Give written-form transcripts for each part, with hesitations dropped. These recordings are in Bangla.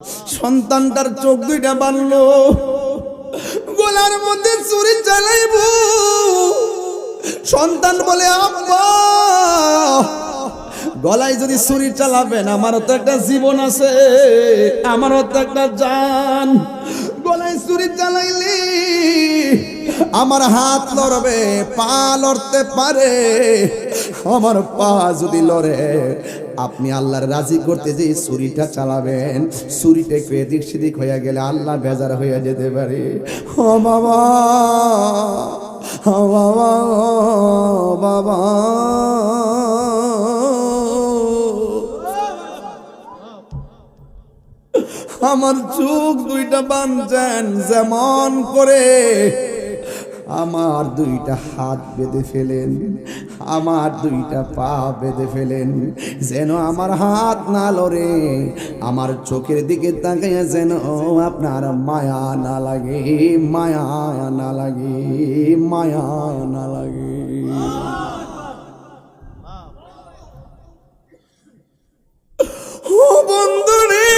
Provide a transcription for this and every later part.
সন্তানটার চোখ দুইটা বানলো, গলার মধ্যে ছুরি চালাইব। সন্তান বলে, আব্বা গলায় যদি ছুরি চালাবেন, আমারও তো একটা জীবন আছে, আমারও তো একটা জান। গলায় ছুরি চালাইলে আমার হাত লড়বে, পা লড়তে পারে। আমার পা যদি লড়ে, আপনি আল্লাহর রাজি করতে যে ছুরিটা চালাবেন, ছুরিটা একটু এদিক সেদিক হয়ে গেলে আল্লাহ বেজার হয়ে যেতে পারে। ও বাবা, ও বাবা, ও বাবা, আমার চোখ দুইটা বাঁধছেন যেমন করে, আমার দুইটা হাত বেঁধে ফেলেন, আমার দুইটা পা বেঁধে ফেলেন, যেন আমার হাত না লড়ে, আমার চোখের দিকে তাকাইয়া যেন আপনার মায়া না লাগে, মায়া না লাগে, মায়া না লাগে। ও বন্ধুরে,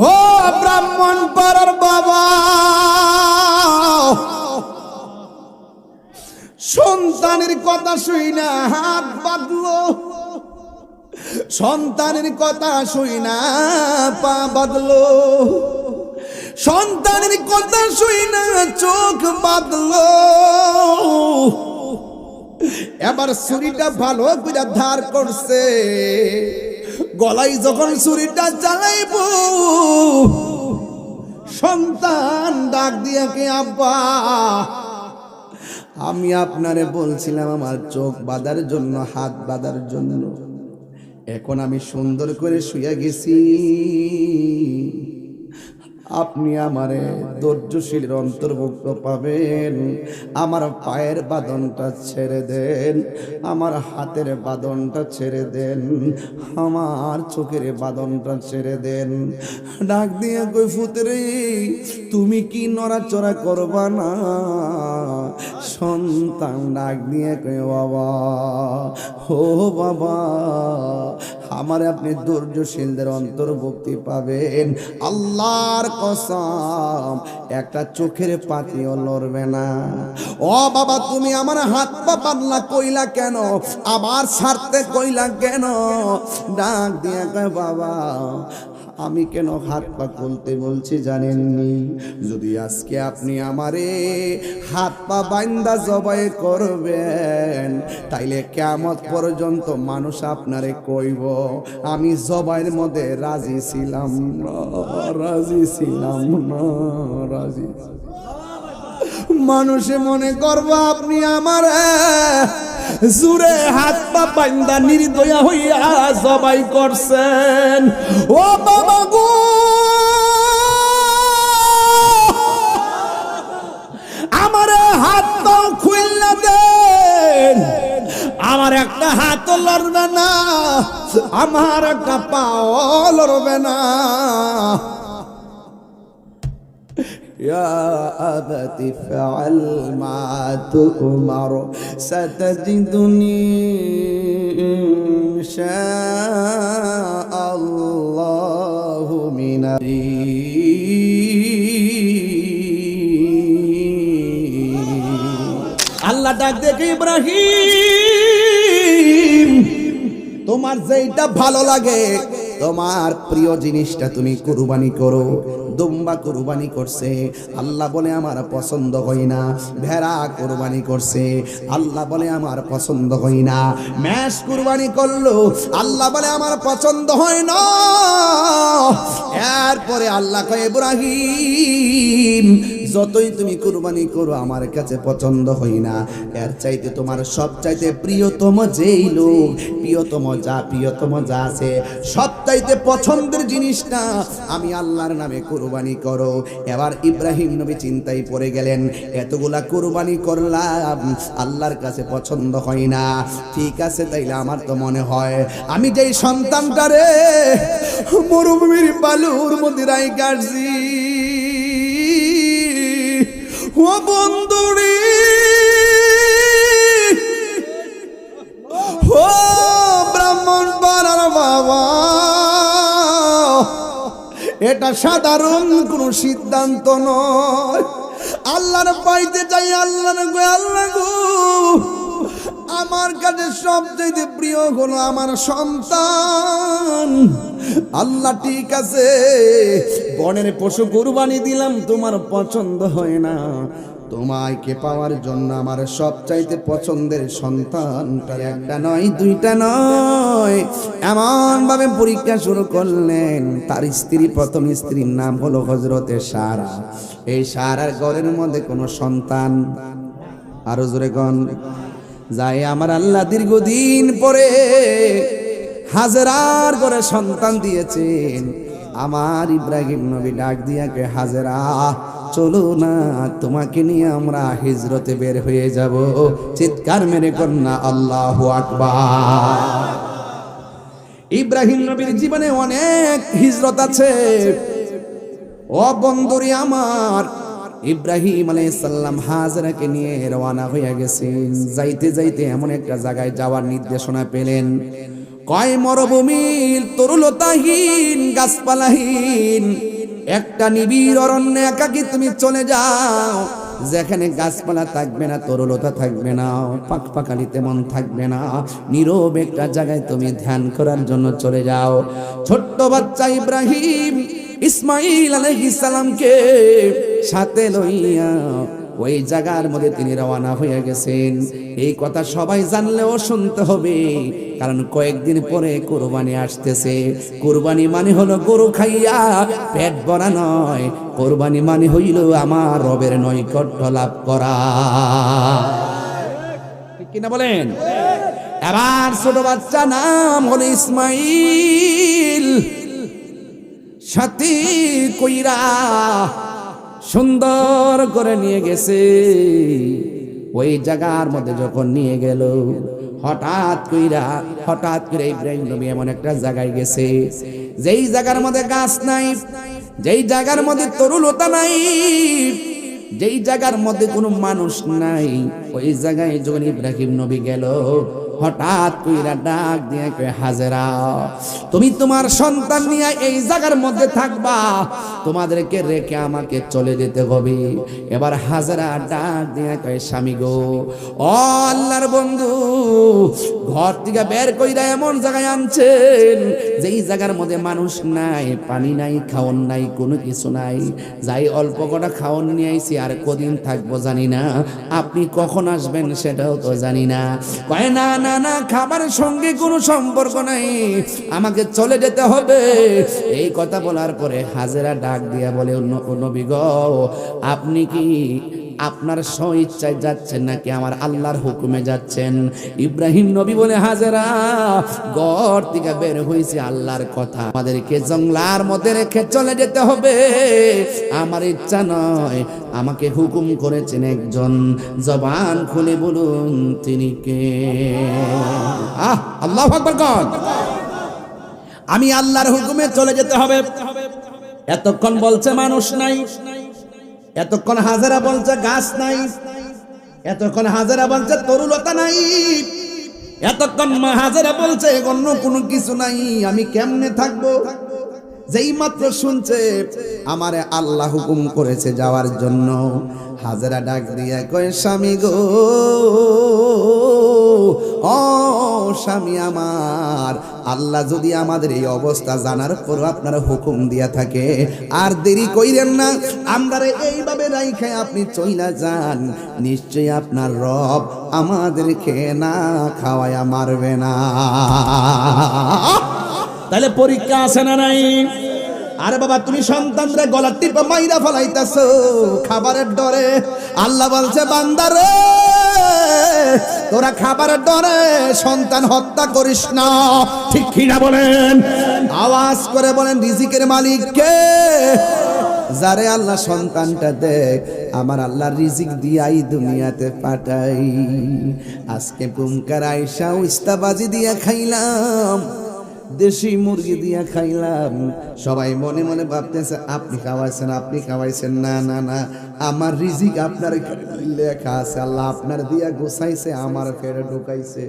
ও ব্রাহ্মণ পাড়ার বাবা, সন্তানের কথা শুই না হাত বাঁধলো, সন্তানের কথা শুই না পা বাঁধলো, সন্তানের কথা শুই না চোখ বাঁধলো। এবার ছুরিটা ভালো করে ধার করছে, গলায় যখন ছুরিটা চালাইব, সন্তান ডাক দিয়া কে, আব্বা আমি আপনারে বলছিলাম আমার চোখ বাঁধার জন্য, হাত বাঁধার জন্য, এখন আমি সুন্দর করে শুয়ে গেছি, আপনি আমারে ধৈর্যশীলের অন্তর্ভুক্ত পাবেন। আমার পায়ের বাঁধনটা ছেড়ে দেন, আমার হাতের বাঁধনটা ছেড়ে দেন, আমার চোখের বাঁধনটা ছেড়ে দেন। ডাক দিয়ে কই, ফুতরে তুমি কি নড়াচড়া করবা না? সন্তান ডাক দিয়ে কই, বাবা, ও বাবা, আমার আপনি ধৈর্যশীলদের অন্তর্ভুক্তি পাবেন। আল্লাহর কসম, একটা চোখের পাতিও লড়বে না। ও বাবা, তুমি আমার হাত পা বাঁধলা কইলা কেন? আবার ছাড়তে কইলা কেন? ডাক দিয়ে কয়, বাবা আমি কেন হাত পা খুলতে বলছি জানেননি? যদি আজকে আপনি আমারে হাত পা বাইন্দা জবাই করবেন, তাইলে কিয়ামত পর্যন্ত মানুষ আপনারে কইব আমি জবাইয়ের মধ্যে রাজি ছিলাম না, রাজি ছিলাম না, রাজি। মানুষে মনে করবো আপনি আমার জুরে হাত পা বাইন্দা নির্দয়া হইয়া জবাই করছেন। ও বাবা গো, আমার হাত পা খুলনা দেন, আমার একটা হাত লড়বে না, আমার একটা পাও লড়বে না। يا أبت افعل ما تؤمر ستجدني إن شاء الله من আল্লাহ ডাক দেখে, ইব্রাহিম তোমার যেটা ভালো লাগে, তোমার প্রিয় জিনিসটা তুমি কুরবানি করো। দুম্বা কুরবানি করছে, আল্লাহ বলে আমার পছন্দ হয় না। ভেড়া কুরবানি করছে, আল্লাহ বলে আমার পছন্দ হয় না। মেষ কুরবানি করলো, আল্লাহ বলে আমার পছন্দ হয় না। এরপরে আল্লাহ কয়, ইব্রাহিম যতই তুমি কুরবানি করো আমার কাছে পছন্দ হয় না। এর চাইতে তোমার সব চাইতে প্রিয়তম যেই লোক, প্রিয়তম যা আছে, সব চাইতে পছন্দের জিনিসটা আমি আল্লাহর নামে কুরবানি করো। এবার ইব্রাহিম নবী চিন্তায় পড়ে গেলেন, এতগুলা কুরবানি করলাম, আল্লাহর কাছে পছন্দ হয় না। ঠিক আছে, তাইলে আমার তো মনে হয় আমি যেই সন্তানটারে মরুভূমির বালুর মধ্যে রাই কাটছি, ও বন্ধুরে, ও ব্রাহ্মণ বাবার আর বাবা, এটা সাধারণ কোনো সিদ্ধান্ত নয়। আল্লাহর পাইতে চাই, আল্লাহর গো, আল্লাহ গো, আমার কাছে সবচেয়ে প্রিয় হলো আমার সন্তান। আল্লাহ ঠিক আছে, বনের পশু কুরবানি দিলাম, তোমার পছন্দ হয় না, তোমাকে পাওয়ার জন্য আমার সবচাইতে পছন্দের সন্তানটা একটা নয়, দুইটা নয়, এমন ভাবে পরীক্ষা শুরু করলেন। তার স্ত্রী, প্রথম স্ত্রীর নাম হলো হযরতে সারা। এই সারার ঘরের মধ্যে কোনো সন্তান, আরো জোরে কোন যায়, আমার আল্লাহ দীর্ঘদিন পরে হাজেরার ঘরে সন্তান দিয়েছেন। আমার ইব্রাহিম নবী ডাক দিয়াকে, হাজেরা চলো না, তোমাকে নিয়ে আমরা হিজরতে বের হয়ে যাব। চিৎকার মেরে কন্যা আল্লাহু আকবার। ইব্রাহিম নবীর জীবনে অনেক হিজরত আছে ও বন্ধুরি আমার। ইব্রাহিম আলাইহিস সালাম হাজেরাকে নিয়ে রওনা হয়ে গেছেন। যাইতে যাইতে এমন একটা জায়গায় যাওয়ার নির্দেশনা পেলেন, কয় মরুভূমির তরুলতাহীন, গাছপালাহীন একটা নিবিড় অরণ্যে একাকী তুমি চলে যাও, যেখানে গাছপালা থাকবে না, তরুলতা থাকবে না, পাখপাখালি তেমন থাকবে না, নীরব একটা জায়গায় তুমি ধ্যান করার জন্য চলে যাও। ছোট্ট বাচ্চা ইব্রাহিম ইসমাইল আলাইহিস সালামকে সাথে লইয়া ওই জায়গার মধ্যে তিনি রওনা হয়ে গেছেন। এই কথা সবাই জানলেও শুনতে হবে, কারণ কয়েকদিন পরে কুরবানি আসতেছে। কুরবানি মানে হলো গরু খাইয়া পেট ভরা নয়, কুরবানি মানে হইল আমার রবের নৈকট্য লাভ করা। ঠিক কিনা বলেন? এবার ছোট বাচ্চা নাম হলো ইসমাইল, সাথী কইরা সুন্দর করে নিয়ে গেছে। ওই জায়গার মধ্যে যখন নিয়ে গেল, হঠাৎ করে ইব্রাহিম নবী এমন একটা জায়গায় গেছে, যেই জায়গার মধ্যে গাছ নাই, যেই জায়গার মধ্যে তরুলতা নাই, যেই জায়গার মধ্যে কোনো মানুষ নাই, ওই জায়গায় যখন ইব্রাহিম নবী গেল, হঠাৎ কইরা ডাক দিয়ে কয়, হাজেরা তুমি তোমার সন্তান নিয়ে এই জায়গার মধ্যে থাকবা, তোমাদেরকে রেখে আমাকে চলে যেতে হবে। এবার হাজেরা ডাক দিয়ে কয়, স্বামী গো, ও আল্লাহর বন্ধু, ঘর থেকে বের কইরা এমন জায়গায় আনছেন যেই জায়গার মধ্যে মানুষ নাই, পানি নাই, খাওন নাই, কোনো কিছু নাই, যাই অল্প কটা খাওন নিয়ে আইছি, আর কদিন থাকবো জানি না, আপনি কখন আসবেন সেটাও তো জানি না। কয় না না না, খাবারের সঙ্গে কোনো সম্পর্ক নাই, আমাকে চলে যেতে হবে। এই কথা বলার পরে হাজেরা ডাক দিয়া বলে, নবী গো, আপনি কি আপনার স্বইচ্ছায় যাচ্ছেন নাকি আমার আল্লাহর হুকুমে যাচ্ছেন? ইব্রাহিম নবী বলে, হাজেরা ঘর থেকে বের হয়েছে আল্লাহর কথা, আমাদেরকে জঙ্গলার মধ্যে রেখে চলে যেতে হবে, আমার ইচ্ছা নয়, আমাকে হুকুম করেছেন একজন, জবান খুলে বলুন তিনি কে? আল্লাহু আকবার কোন? আমি আল্লাহর হুকুমে চলে যেতে হবে। এতক্ষণ বলছে মানুষ নাই, এতক্ষণ হাজেরা বলছে গাছ নাই, এতক্ষণ হাজেরা বলছে তরুলতা নাই, এতক্ষণ হাজেরা বলছে অন্য কোনো কিছু নাই, আমি কেমনে থাকবো? যেই মাত্র শুনছে আমারে আল্লাহ হুকুম করেছে যাওয়ার জন্য, হাজেরা ডাক দিয়া কয়, স্বামী গো, ও স্বামী আমার, আল্লাহ যদি আমাদের এই অবস্থা জানার পর আপনার হুকুম দিয়া থাকে, আর দেরি কইরেন না, আমরা এইভাবে রাইখে আপনি চইলা যান, নিশ্চয়ই আপনার রব আমাদেরকে না খাওয়ায়া মারবে না। তাহলে পরীক্ষা আছে না নাই? আরে বাবা, তুমি সন্তানরে গলা টিপে মাইরা ফলাইতাছো খাবারের ডরে। আল্লাহ বলছে, বান্দারে তোরা খাবারের ডরে সন্তান হত্যা করিস না। ঠিক কিনা বলেন? আওয়াজ করে বলেন, রিজিকের মালিক কে? যারে আল্লাহ সন্তানটা দেয়, আমার আল্লাহ রিজিক দিয়াই দুনিয়াতে পাঠাই। আজকে পুমকার আয়সা উস্তাবাজি দিয়া খাইলাম, দেশি মুরগি দিয়া খাইলাম, সবাই মনে মনে ভাবতেছে আপনি খাওয়াইছেন, আপনি খাওয়াইছেন। না না না, আমার রিজিক আপনার লেখা আছে, আল্লাহ আপনার দিয়া গোছাইছে, আমার ফেরে ঢুকাইছে।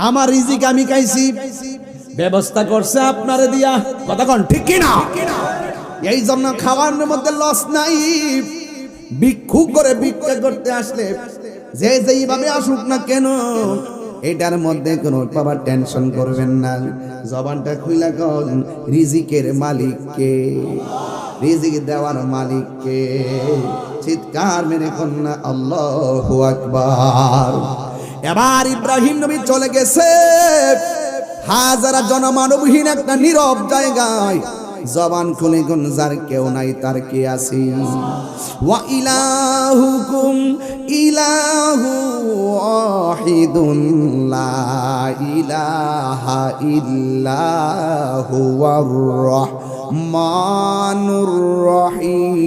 আমার রিজিক আমি খাইছি, ব্যবস্থা করছে আপনারে দিয়া। কথা কোন ঠিক কি না? এই জন্য খাওয়ার মধ্যে লস নাই। ভিক্ষু করে ভিক্ষা করতে আসলে যে যেইভাবে আসুক না কেন, এটার মধ্যে কোনো বাবা টেনশন করবেন না। জবানটা খুইলা কন, রিজিকের মালিক কে? রিজিক দেওয়ার মালিক কে? চিৎকার মেরে কন্যা আল্লাহু আকবার। এবার ইব্রাহিম নবী চলে গেছে হাজারা জনমানবহীন একটা নীরব জায়গায়। জবান খুলে কোন যার কেউ নাই তার কে আছে? ওয়া ইলাহুকুম ইলাহু ওয়াহিদুন লা ইলাহা ইল্লা হুয়ার রহমানুর রহিম।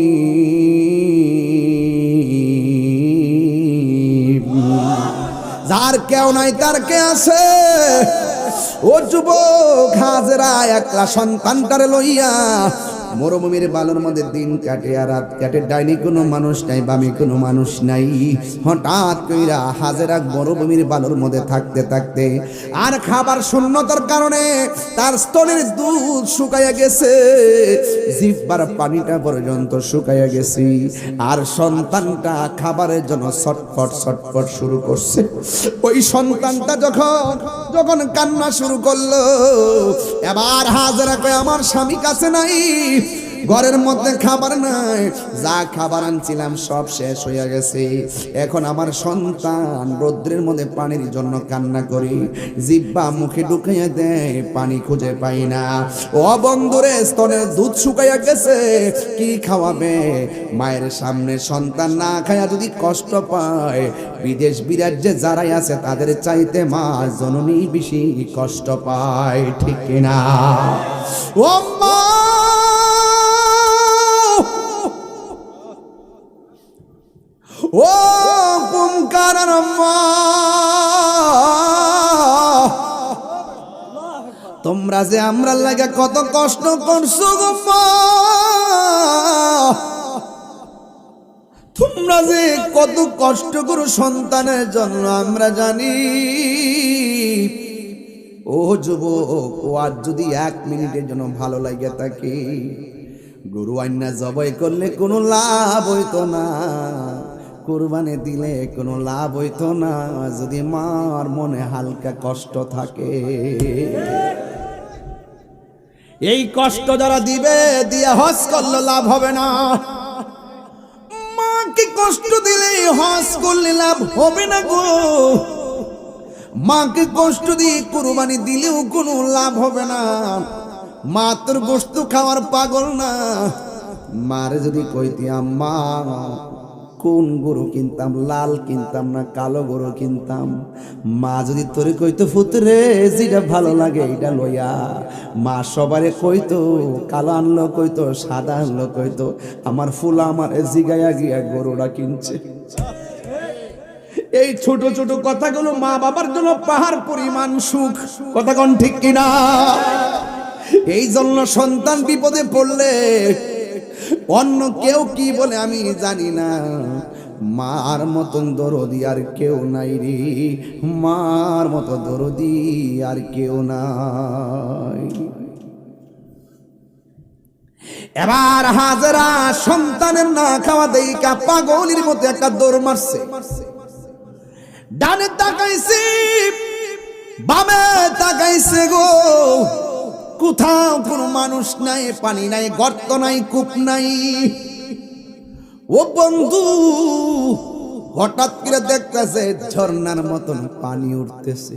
যার কেউ নাই তার কে আছে? ও যুবক, হাজেরা একলা সন্তানটারে লইয়া মরুভূমির বালুর মধ্যে দিন কাটে আর রাত কাটে। ডাইনি কোনো মানুষ নাই, বামে কোনো মানুষ নাই। হঠাৎ কইরা হাজেরা মরুভূমির বালুর মধ্যে থাকতে থাকতে আর খাবার শূন্যতার কারণে তার স্তনের দুধ শুকাইয়া গেছে, জিহ্বার পানিটা পর্যন্ত শুকাইয়া গেছে। আর সন্তানটা খাবারের জন্য ছটফট ছটফট শুরু করছে। ওই সন্তানটা যখন কান্না শুরু করলো, এবার হাজেরা কয় আমার স্বামী কাছে নাই, ঘরের মধ্যে খাবার নাই, যা খাবার আনছিলাম সব শেষ হয়ে গেছে। এখন আমার সন্তান রৌদ্রের মধ্যে পানির জন্য কান্না করি, জিহ্বা মুখে ঢুকাইয়া দেয়, পানি খুঁজে পাই না। ও বন্ধুরে, স্তনের দুধ শুকাইয়া গেছে, কি খাওয়াবে? মায়ের সামনে সন্তান না খায়া যদি কষ্ট পায়, বিদেশ বিরাজ্যে যারাই আছে তাদের চাইতে মা জননী বেশি কষ্ট পায়, ঠিক কিনা? ও মা, ও পুমকার আম্মা, তোমরা যে আমরা লাগে কত কষ্ট করছো গো মা, তোমরা যে কত কষ্ট করো সন্তানের জন্য আমরা জানি। ও যুবক, ও আর যদি 1 মিনিটের জন্য ভালো লাগে থাকে, গরু আইনা জবাই করলে কোনো লাভ হইতো না, কুরবানি দিলে কোনো লাভ হইতো না, যদি মার মনে হালকা কষ্ট থাকে। এই কষ্ট যারা দিবে, দিয়ে হজ করলে লাভ হবে না। মাকে কষ্ট দিলে হজ করলে লাভ হবে না গো। মাকে কষ্ট দিয়ে কুরবানি দিলেও কোনো লাভ হবে না। মা তোর গোশত খাওয়ার পাগল না। মারে যদি কইতি আম্মা কোন গরু কিনতাম, লাল কিনতাম না কালো গরু কিনতাম, মা যদি তোরে কইতো ফুতরে যেটা ভালো লাগে এটা লইয়া, মা সবারে কইতো, কালো আনলো কইতো, সাদা আনলো কইতো, আমার ফুলা আমার জিগাইয়া গিয়া গরুটা কিনছে। এই ছোট ছোট কথাগুলো মা বাবার জন্য পাহাড় পরিমাণ সুখ। কথা কোন ঠিক কিনা? এই জন্য সন্তান বিপদে পড়লে অন্য কেউ কি বলে আমি জানি না, মার মতন দরদি আর কেউ নাই রে, মার মতো দরদি আর কেউ নাই। এবার হাজেরা সন্তানের না খাওয়া দেইকা পাগলির মতো একটা দৌড় মারছে। ডানে তাকাইছে, বামে তাকাইছে গো, কোথাও কোনো মানুষ নাই, পানি নাই, গর্ত নাই, কূপ নাই। ও বন্ধু, হঠাৎ করে দেখতেছে ঝর্ণার মতন পানি উঠতেছে।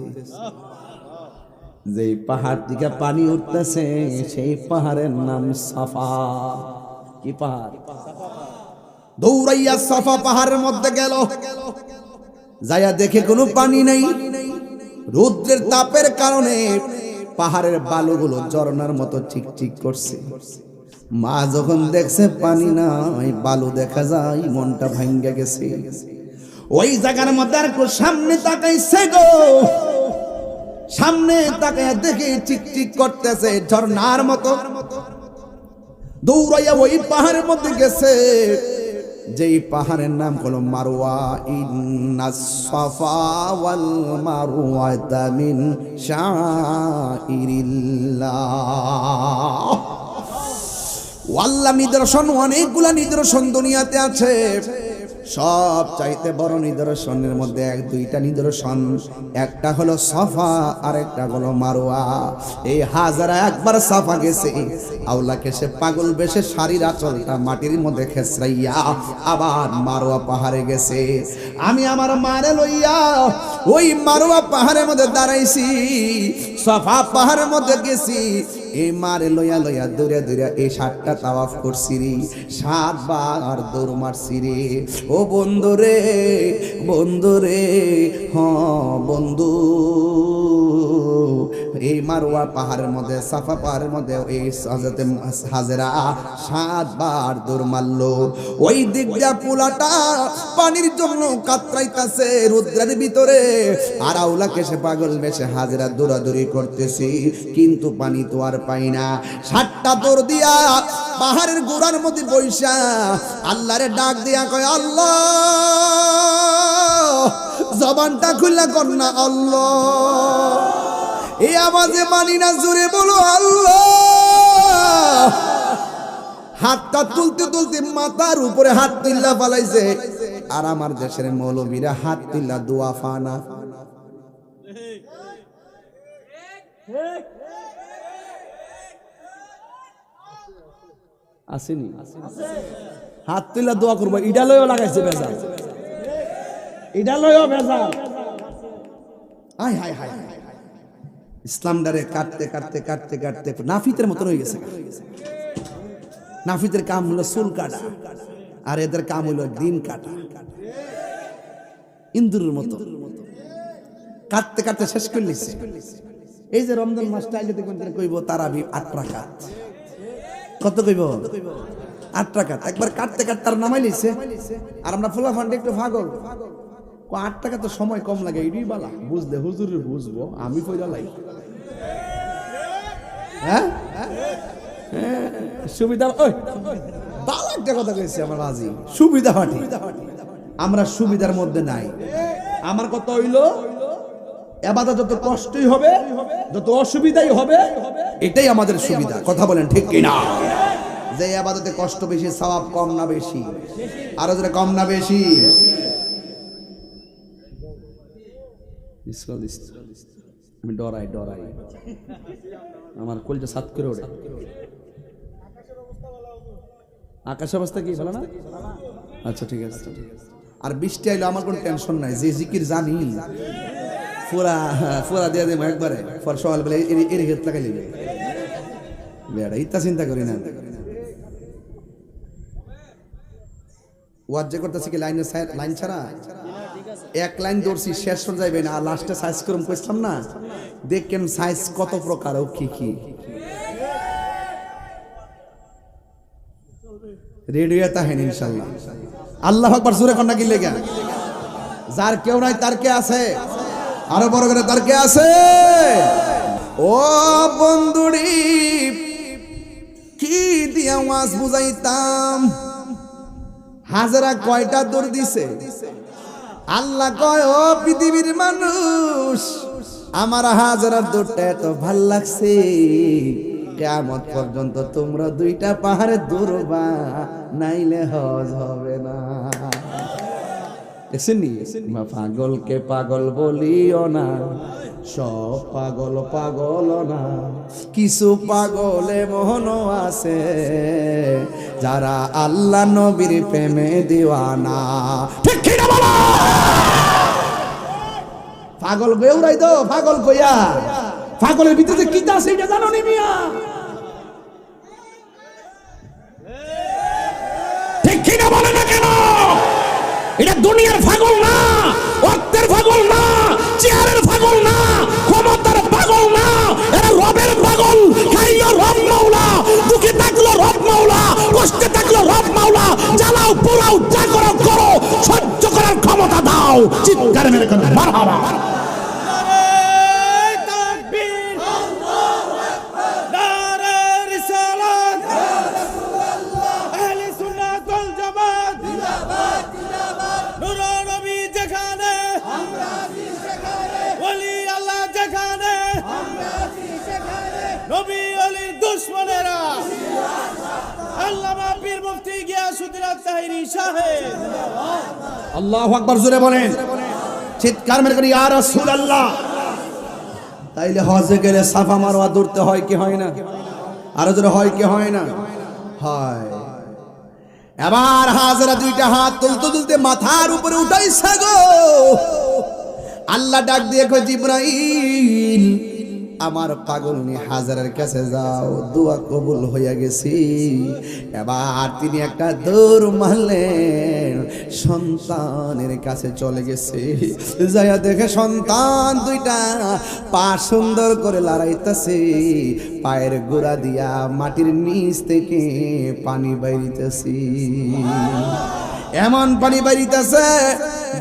যেই পাহাড় থেকে পানি উঠতেছে সেই পাহাড়ের নাম সাফা। কি পাহাড়? দৌড়াইয়া সাফা পাহাড়ের মধ্যে গেল, যাইয়া দেখে কোনো পানি নাই। রৌদ্রের তাপের কারণে পাহাড়ের বালুগুলো ঝর্ণার মতো চিকচিক করছে। মা যখন দেখছে পানি নাই, বালু দেখা যায়, মনটা ভাঙ্গা গেছে। ওই জায়গার মধ্যে আর সামনে তাকাইছে গো, সামনে তাকাইয়া দেখে চিকচিক করতেছে ঝর্ণার মতো। দৌড়াইয়া ওই পাহাড়ের মধ্যে গেছে, যেই পাহাড়ের নাম হলো মারওয়া। ইন্নাস সাফা ওয়াল মারওয়াতা মিন শাইরিল্লাহ। আল্লাহ নিদর্শন, অনেকগুলা নিদর্শন দুনিয়াতে আছে। সব চাইতে বড় নিদর্শনের মধ্যে এক দুইটা নিদর্শন, একটা হলো সাফা আর একটা হলো মারওয়া। এই হাজারা একবার সাফা গেছে, আওলাকে সে পাগল বেশে শাড়ির আঁচলটা মাটির মধ্যে খেসরাইয়া আবার মারওয়া পাহাড়ে গেছে। আমি আমার মারে লইয়া ওই মারওয়া পাহাড়ের মধ্যে দাঁড়াইছি, সাফা পাহাড়ের মধ্যে গেছি। এই মারে লইয়া লইয়া দৌড়ে দৌড়ে এই 7টা তাওয়াফ করছি রে, 7 বার দৌড় মারছি রে। ও বন্ধু রে, বন্ধু রে, হ বন্ধু, এই মারওয়া পাহাড়ের মধ্যে, সাফা পাহাড়ের মধ্যে এই হযরতে হাজেরা 7 বার দৌড় মারলো। ওই দিক দিয়া পোলাটা পানির জন্য কাতরাইতাছে রুদ্রের ভিতরে, আর আওলাকে সে পাগল বেশে হাজেরা দৌড়াদৌড়ি করতেছি, কিন্তু পানি তো আর পাই না। 7টা দৌড় দিয়া পাহাড়ের গোড়ার মধ্যে বইসা আল্লাহরে ডাক দিয়া কয়, আল্লাহ, জবানটা খুললা কর না আল্লাহ। এই আওয়াজে মানি না, জোরে বলো আল্লাহ। হাতটা তুলতে তুলতে মাথার উপরে হাত তুল্লা ফালাইছে, আর আমার দেশের মৌলবীরা হাত তুল্লা দোয়া ফানা। আসেনি হাত তুল্লা দোয়া করবো, ইডা লইও লাগাইছে বেজাল, ইডা লইও বেজাল। হায় হায় হায়, ইসলামদারে কাটতে কাটতে কাটতে কাটতে নাফিতের মতো হয়ে গেছে। নাফিতের কাম হলো চুল কাটা, আর এদের কাম হলো দিন কাটা, ইন্দুরের মতো কাটতে কাটতে শেষ করে নিচ্ছে। এই যে রমজান মাসটা আইলে দেখবেন কইব তারাবি 8 রাকাত, কত কইব 8 রাকাত। একবার কাটতে কাটতে তার নামাই লিছে, আর আমরা ফুলা ফান্ডে একটু পাগল, 8 টাকা তো সময় কম লাগে, এটাই বালা বুঝলে হুজুরের বুঝবো, আমি কইরা লাই। হ্যাঁ সুবিধা, ওই বালা একটা কথা কইছে আমার রাজি, সুবিধা হাঁটি, আমরা সুবিধার মধ্যে নাই। আমার কথা হইল ইবাদত যত কষ্টই হবে, যত অসুবিধাই হবে, এটাই আমাদের সুবিধা। কথা বলেন ঠিক কিনা? যে ইবাদতে কষ্ট বেশি, সওয়াব কম না বেশি? আরো যারা কম না বেশি? আমি ডরাই ডরাই, আমার কলজা সাত করে ওঠে। আকাশের অবস্থা কি ভালো না? আচ্ছা ঠিক আছে। আর বৃষ্টি আইলো আমার কোনো টেনশন নাই, যে জিকির জানি ফুরা ফুরা দিয়ে দেবো একবারে, পর সকাল বেলা এর হেত লাগাই লিবে বেড়া, ইত্যা চিন্তা করি না। ওয়াজ যে করতেছি কি লাইন ছাড়া, এক লাইন দৌড়ছি শেষ হয়ে যাবে না, লাস্টে সাইজ করুম কইছিলাম না, দেখেন সাইজ কত প্রকার ও কি কি। রেডিও তাহেন ইনশাআল্লাহ। আল্লাহু আকবার, জোরে কন্যা কি লেগা, যার কেউ নাই তার কে আছে, আরো বড় করে তার কে আছে। ও বন্ধুরি, কি দিয়া ওয়াজ বুঝাইতাম, হাজারা কয়টা দৌড় দিছে। আল্লাহ কয়, ও পৃথিবীর মানুষ, আমার হাজারার দৌড়টা এত ভাল লাগছে, কিয়ামত পর্যন্ত তোমরা 2টা পাহাড়ে দৌড়বা, নাইলে হজ হবে না। পাগলকে পাগল বলিও না, সব পাগল পাগল না, কিছু পাগলে মন আছে, যারা আল্লাহ নবীর প্রেমে দিওয়ানা। ঠিক কি না বলো? পাগল বেউরাই তো পাগল কইয়া, পাগলের ভিতরে কি আছে এটা জানো নি মিয়া? ঠিক কি না বলে না কেন? এটা দুনিয়ার পাগল না, অর্থের পাগল না, চেয়ারের পাগল না, ক্ষমতার পাগল না, এরা রবের পাগল। খাইও রব মাওলা, দুঃখে থাকলো রব মাওলা, কষ্টে থাকলো রব মাওলা, জ্বালাও পোড়াও যা করো করো, সহ্য করার ক্ষমতা দাও। চিৎকার মেরে কেন মারহাবা। নবী আলীর দুশমনেরা আল্লামা পীর মুফতি গিয়াসউদ্দিন আত-তাহিরি সাহেব। আল্লাহু আকবার, জোরে বলেন, চিৎকার মেরে করি ইয়া রাসূলুল্লাহ। তাইলে হজে গেলে সাফা মারওয়া দৌড়তে হয় কি হয় না? আরো জোরে হয় কি হয় না? হয়। এবার হাজরা দুইটা হাত তুলতে তুলতে মাথার উপরে উঠাইছে গো। আল্লাহ ডাক দিয়ে কয় জিবরাইল, আমার পাগলনি হাজারের কাছে যাও, দোয়া কবুল হইয়া গেছি। এবার তিনি একটা দৌড় মারলেন, সন্তানের কাছে চলে গেছে। যাইয়া দেখে সন্তান দুইটা পা সুন্দর করে লড়াইতেছে, পায়ের গোড়া দিয়া মাটির নিচ থেকে পানি বাইরিতেছে। এমন পানি বাইরিতেছে,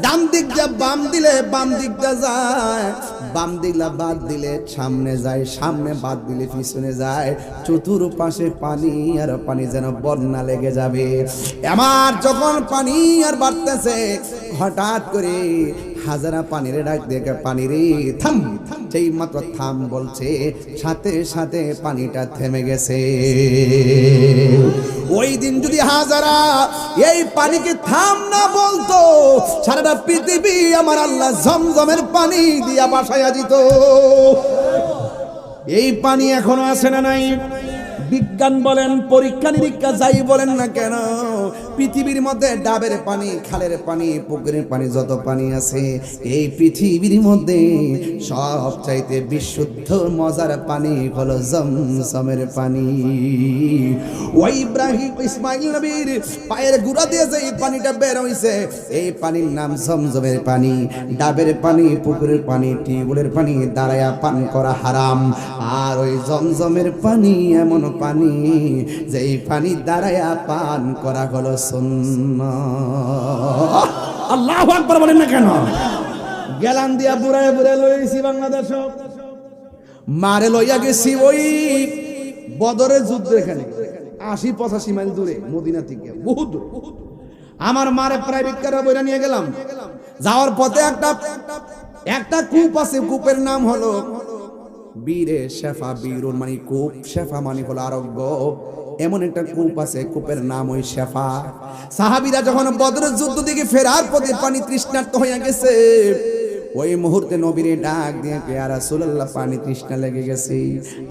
ডান দিক দিয়ে বাম দিলে বাম দিকটা যায়, বাম দিকলা বাদ দিলে সামনে যায়, সামনে বাদ দিলে পিছনে যায়, চতুর্পাশে পানি আর পানি, যেন বন্যা লেগে যাবে। আমার যখন পানি আর বাড়তেছে, হঠাৎ করে হাজারা পানিরে ডাক দেখে, পানি রে থাম। সেই মাত্র থাম বলছে, সাথে সাথে পানিটা থেমে গেছে। ওই দিন যদি হাজারা এই পানিকে থাম না বলতো, সারাটা পৃথিবী আমার আল্লাহ জমজমের পানি দিয়া বাসায়া দিত। এই পানি এখনো আছে না নাই? বিজ্ঞান বলেন, পরীক্ষা নিরীক্ষা যাই বলেন না কেন, পৃথিবীর মধ্যে ডাবের পানি, খালের পানি, পুকুরের পানি, যত পানি আছে এই পৃথিবীর মধ্যে সব চাইতে বিশুদ্ধ মজার পানি হলো জমজমের পানি। ওই ইব্রাহিম ইসমাইল নবীর পায়ের গুড়া দিয়ে যে পানিটা বের হইছে, এই পানির নাম জমজমের পানি। ডাবের পানি, পুকুরের পানি, টিউবওয়েলের পানি দাঁড়ায়া পান করা হারাম। আর ওই জমজমের পানি এমন পানি যে এই পানি দাঁড়ায়া পান করা হলো সুন্নাহ। আল্লাহু আকবার বলেন না কেন? গেলান দিয়া বুড়ায় বুড়ায় লইছি বাংলাদেশ, মারে লইয়া গেছি ওই বদরের যুদ্ধ, এখানে 80-85 মাইল দূরে, মদিনা থেকে বহুত দূর। আমার মারে প্রাইভেট কারে বইরা নিয়ে গেলাম। যাওয়ার পথে একটা কূপ আছে, কূপের নাম হলো বীরে শেফা। বীরুন মানে কূপ, শেফা মানে হলো আরোগ্য। এমন একটা কূপ আছে, কূপের নাম ওই শেফা। সাহাবীরা যখন বদরের যুদ্ধ থেকে ফেরার পথে পানি তৃষ্ণার্ত হয়ে গেছে, ওই মুহূর্তে নবীরে ডাক দিয়ে, ইয়া রাসূলুল্লাহ, পানি তৃষ্ণা লেগে গেছে,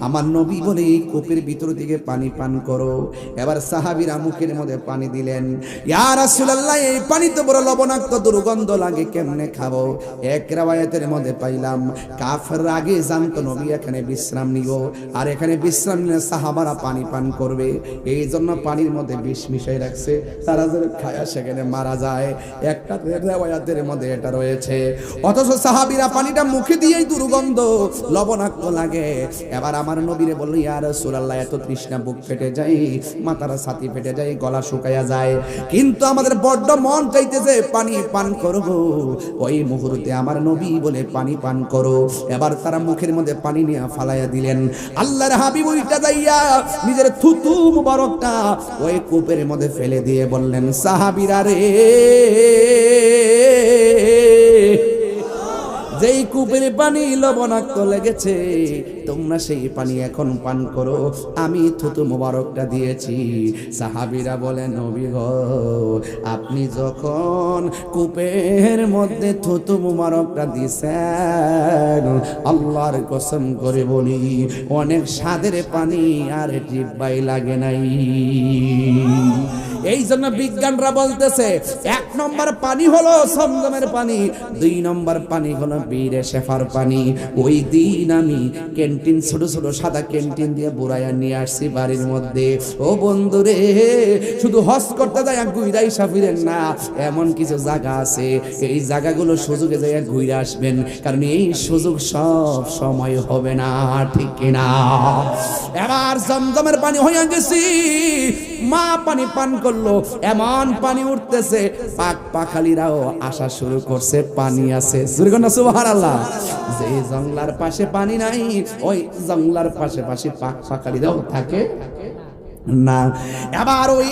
আমার নবী বলে এই কূপের ভিতর থেকে পানি পান করো। এবার সাহাবীরা মুখের মধ্যে পানি দিলেন। ইয়া রাসূলুল্লাহ, এই পানি তো বড় লবণাক্ত, দুর্গন্ধ লাগে, কেমনে খাবো? এক riwayতের মধ্যে পাইলাম, কাফের আগে জানতো নবী এখানে বিশ্রাম নিব, আর এখানে বিশ্রাম নিলে সাহাবারা পানি পান করবে, এই জন্য পানির মধ্যে বিষ মিশাই রাখছে, তারা যেন খায়া সেখানে মারা যায়। একটা riwayতের মধ্যে এটা রয়েছে। অথচ সাহাবীরা পানিটা মুখে দিয়েই দুর্গন্ধ, লবণাক্ত লাগে। এবার আমার নবীরে বলল, ইয়া রাসূলুল্লাহ, এত তৃষ্ণা, বুক ফেটে যায়, মাথার ছাতি ফেটে যায়, গলা শুকায়া যায়, কিন্তু আমাদের বড্ড মন চাইতেছে পানি পান করব। ওই মুহূর্তে আমার নবী বলে পানি পান করো। এবার তারা মুখের মধ্যে পানি নিয়ে ফালাইয়া দিলেন। আল্লাহর হাবিব উল্টা যাইয়া নিজের থুতু মুবারকটা ওই কূপের মধ্যে ফেলে দিয়ে বললেন, সাহাবীরা রে, যেই কূপের পানি লবণাক্ত লেগেছে, তোমরা সেই পানি এখন পান করো, আমি থুতু মোবারকটা দিয়েছি। সাহাবীরা বলেন, নবী গো, আপনি যখন কূপের মধ্যে থুতু মোবারকটা দিয়েছেন, আল্লাহর কসম করে বলি, অনেক স্বাদের পানি আর জিহ্বায় লাগে নাই। এই জন্য বিজ্ঞানরা বলতেছে, 1 নম্বর পানি হলো জমজমের পানি, 2 নম্বর পানি হলো বীরে শেফার পানি। ওই দিন আমি ক্যান্টিন, ছোট ছোট সাদা ক্যান্টিন দিয়ে বুড়াইয়া নিয়ে আসছি বাড়ির মধ্যে। ও বন্ধুরে, শুধু হজ করতে যায় ঘুরাই সাফিরেন না, এমন কিছু জায়গা আছে, এই জায়গাগুলো সুযোগে যায় ঘুরে আসবেন, কারণ এই সুযোগ সব সময় হবে না, ঠিক কিনা? এবার জমজমের পানি হইয়া গেছি, মা পানি পান করলো, এমন পানি উঠতেছে, পাক পাখালিরাও আসা শুরু করছে, পানি আছে। সুবহানাল্লাহ। যে জংলার পাশে পানি নাই, ওই জংলার পাশে পাশে পাক পাখালিরাও থাকে। না। এবার ওই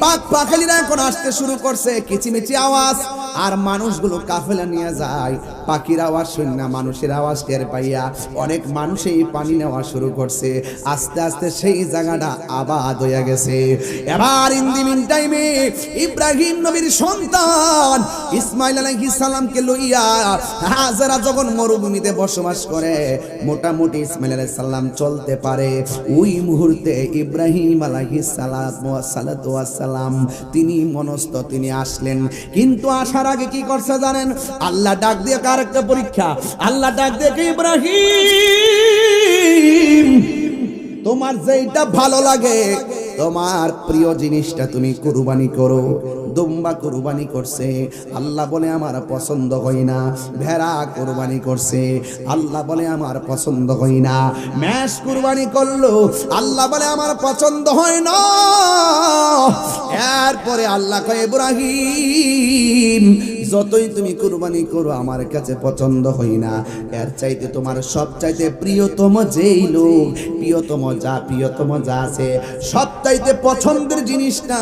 পাক পাখালিরা এখন আসতে শুরু করছে, কিচিমিচি আওয়াজ, আর মানুষগুলো কাফেলা নিয়ে যায়। পাখির আওয়াজ শুন না, মানুষের আওয়াজ টের পাইয়া অনেক মানুষ এই পানি নেওয়া শুরু করছে। আস্তে আস্তে সেই জায়গাটা আবাদ হয়ে গেছে। এবার ইন দি মিন টাইমে ইব্রাহিম নবীর সন্তান ইসমাইল আলাইহিস সালামকে লইয়া হাজারা যখন মরুভূমিতে বসবাস করে, মোটামুটি ইসমাইল আলাইহিস সালাম চলতে পারে, ওই মুহূর্তে ইব্রাহিম আলাইহিস সালাতু ওয়াস সালাম তিনি মনস্থ, তিনি আসলেন। কিন্তু আসার আগে কি করছে জানেন? আল্লাহ ডাক দিয়ে কার একটা পরীক্ষা, আল্লাহ ডাক দিয়ে ইব্রাহিম তোমার যেটা ভালো লাগে, তোমার প্রিয় জিনিসটা তুমি কুরবানি করো। দুম্বা কুরবানি করছে, আল্লাহ বলে আমার পছন্দ হয় না। ভেড়া কুরবানি করছে, আল্লাহ বলে আমার পছন্দ হয় না। মেষ কুরবানি করলো, আল্লাহ বলে আমার পছন্দ হয় না। এরপরে আল্লাহ কয় ইব্রাহিম যতই তুমি কুরবানি করো আমার কাছে পছন্দ হয় না। এর চাইতে তোমার সবচাইতে প্রিয়তম যেই লোক, প্রিয়তম যা আছে, সবচাইতে পছন্দের জিনিসটা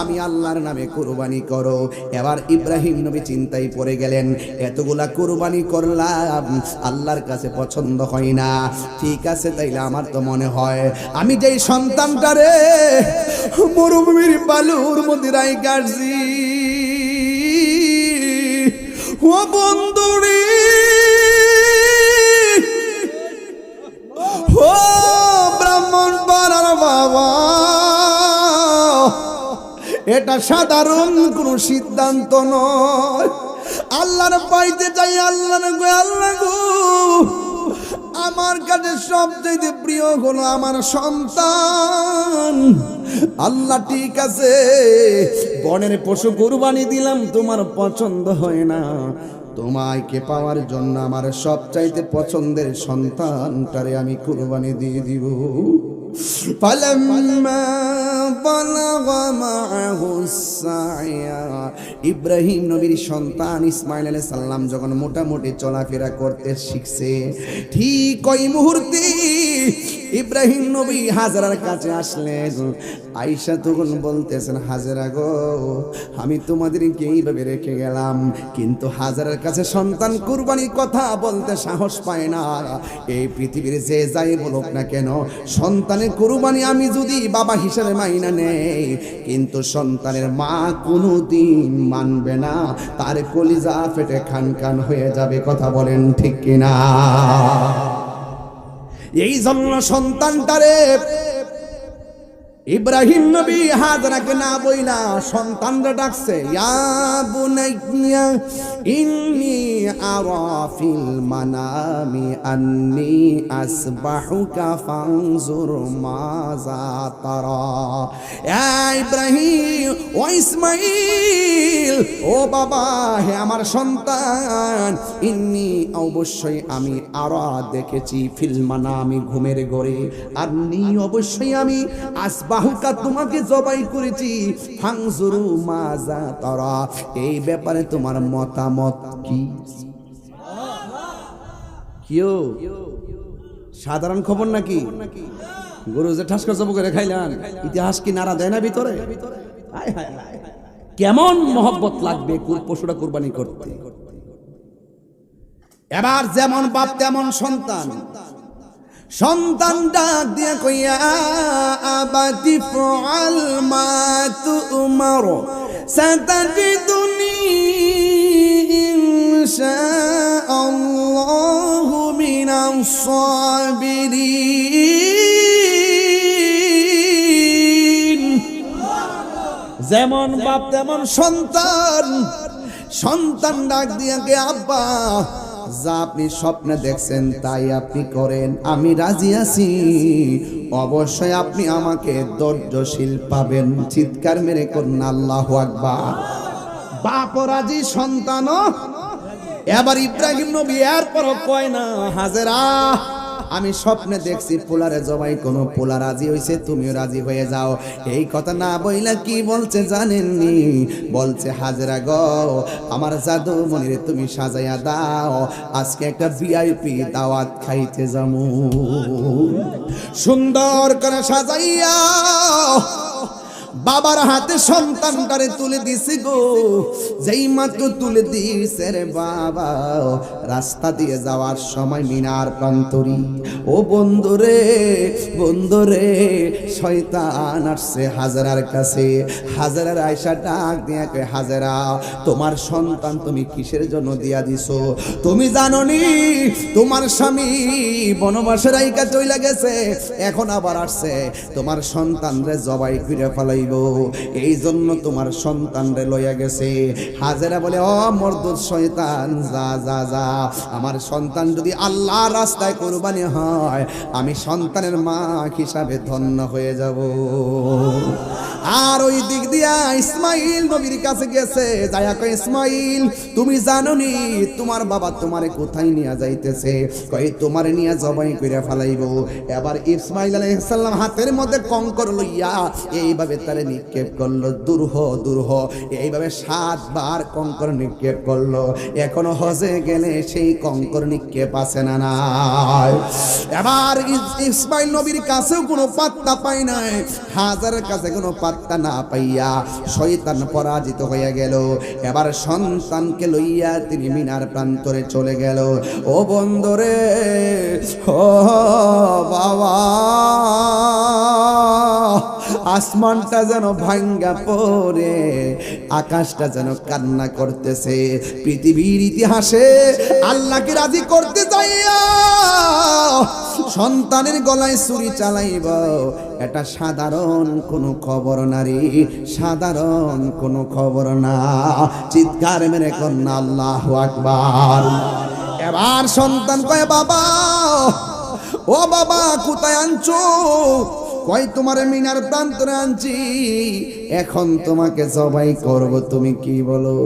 আমি আল্লাহর নামে কুরবানি করো। এবার ইব্রাহিম নবী চিন্তায় পড়ে গেলেন, এতগুলা কুরবানি করলাম, আল্লাহর কাছে পছন্দ হয় না। ঠিক আছে, তাইলে আমার তো মনে হয় আমি যেই সন্তানটারে মরুভূমির বালুর মধ্যে রাই কাটছি, ও বন্ধুরে, ও ব্রাহ্মণ পাড়ার বাবা, এটা সাধারণ কোন সিদ্ধান্ত নয়। আল্লাহর পাইতে চাই, আল্লাহ গো আমার কাছে সবচেয়ে প্রিয় হলো আমার সন্তান। আল্লাহ ঠিক আছে, বনের পশু কুরবানি দিলাম, তোমার পছন্দ হয় না, তোমাকে পাওয়ার জন্য আমার সবচাইতে পছন্দের সন্তানটারে আমি কুরবানি দিয়ে দিব। ইব্রাহিম নবীর সন্তান ইসমাইল আলাইহিস সালাম যখন মোটামুটি চলাফেরা করতে শিখছে, ঠিক ওই মুহূর্তে ইব্রাহিম নবী হাজরার কাছে আসলেন। আয়েশা তখন বলতেছেন, হাজরা গো আমি তোমাদেরকে এইভাবে রেখে গেলাম, কিন্তু হাজরার কাছে সন্তান কুরবানির কথা বলতে সাহস পায় না। এই পৃথিবীর যে যাই বলুক না কেন, সন্তানের কুরবানি আমি যদি বাবা হিসেবে মাইনা নেই, কিন্তু সন্তানের মা কোনোদিন মানবে না, তার কলিজা ফেটে খান খান হয়ে যাবে। কথা বলেন ঠিক কিনা? এই জন্য সন্তানটারে ইব্রাহিম নবী হাজরাকে না বইলা সন্তানরা ডাকছে, ইয়া বুনাইয়া ইন্নী আরা ফিল মানামি আন্নী আসবাহুকা ফানজুর মাযা তারা। ইব্রাহিম ও ইসমাইল, ও বাবা, হে আমার সন্তান, ইন্নী অবশ্যই আমি আরা দেখেছি, ফিল মানামি ঘুমের ঘরে, আন্নী অবশ্যই আমি আসবাহুকা তোমাকে জবাই করেছি, ফানজুরু মাযা তারা, এই ব্যাপারে তোমার মতামত কি? কিও সাধারণ খবর নাকি? গরু যে ঠাস করে করে খাইলাম, ইতিহাস কি নাড়া দেয় না ভিতরে? কেমন মহব্বত লাগবে পশুটা কুরবানি করতে। এবার যেমন বাপ তেমন সন্তান। সন্তান ডাক দিয়ে কইয়া, আবাতি ফাল মা তুমার সাতাজিদুনি ইনশাআল্লাহু মিনাস সাবিরিন। যেমন বাপ তেমন সন্তান। সন্তান ডাক দিয়ে কে, আব্বা যা আপনি স্বপ্নে দেখছেন তাই আপনি করেন, আমি রাজি আছি, অবশ্যই আপনি আমাকে ধৈর্যশীল পাবেন। চিৎকার মেরে করুন আল্লাহু আকবার। বাপ রাজি, সন্তানও। এবার ইব্রাহিম নবী এরপর কয় না, হাজেরা আমি স্বপ্নে দেখছি পোলারে জবাই, কোনো পোলা রাজি হইছে, তুমিও রাজি হয়ে যাও। এই কথা না বইলা কি বলছে জানেননি? বলছে হাজেরা গো, আমার জাদু মনিরে তুমি সাজাইয়া দাও, আজকে একটা ভিআইপি দাওয়াত খাইতে যামু। সুন্দর করে সাজাইয়া বাবার হাতে সন্তানটারে তুলে দিছি গো। যেই মাত্র তুলে দিছে রে বাবা, রাস্তা দিয়ে যাওয়ার সময় মিনার প্রান্তরি, ও বন্ধুরে বন্ধুরে, শয়তান আসছে হাজেরার কাছে। হাজেরার আয়সা ডাক দিয়া কয়, হাজেরা তোমার সন্তান তুমি কিসের জন্য দিয়া দিছো? তুমি জানো নি তোমার স্বামী বনবাসে রাইকা চইলা গেছে, এখন আবার আসছে তোমার সন্তান রে জবাই করে ফেলাইব, এই জন্য তোমার সন্তান রে লইয়া গেছে। হাজেরা বলে, ও মরদুদ শয়তান, যা যা যা, আমার সন্তান যদি আল্লাহর রাস্তায় কুরবানি হয়, আমি সন্তানের মা হিসাবে ধন্য হয়ে যাব। আর ওই দিক দিয়া ইসমাইল নবীর কাছে গেছে, যায়া কয়, ইসমাইল তুমি জানো নি তোমার বাবা তোমারে কোথায় নিয়ে যাইতেছে? কয় তোমারে নিয়ে জবাই করে ফেলাইব। এবার ইসমাইল আলাইহিস সালাম হাতের মধ্যে কঙ্কর লইয়া এইভাবে তারে নিক্ষেপ করলো, দূরহ দূরহ, এইভাবে 7 বার কঙ্কর নিক্ষেপ করলো। এখনো হজে গেলে সেই কঙ্কর নিক্ষেপ আছে না নাই? এবার ইসমাইল নবীর কাছেও কোনো পাত্তা পাই নাই, হাজারের কাছে কোনো পাত্তা না পাইয়া শয়তান পরাজিত হয়ে গেল। এবার সন্তানকে লইয়া তিনি মিনার প্রান্তরে চলে গেল। ও বন্ধুরে, ও বাবা, আসমানটা যেন ভাঙ্গা পড়ে, আকাশটা যেন কান্না করতেছে। পৃথিবীর ইতিহাসে আল্লাহকে রাজি করতে যাইয়া সন্তানের গলায় ছুরি চালাইব, এটা সাধারণ কোনো খবর নারী, সাধারণ কোনো খবর না। চিৎকার মেরে কন্যা আল্লাহু আকবার। এবার সন্তান কয়, বাবা ও বাবা কোথায় আনছো? কয় তোমার মিনার প্রান্তরে আনছি, এখন তোমাকে জবাই করব, তুমি কি বলো?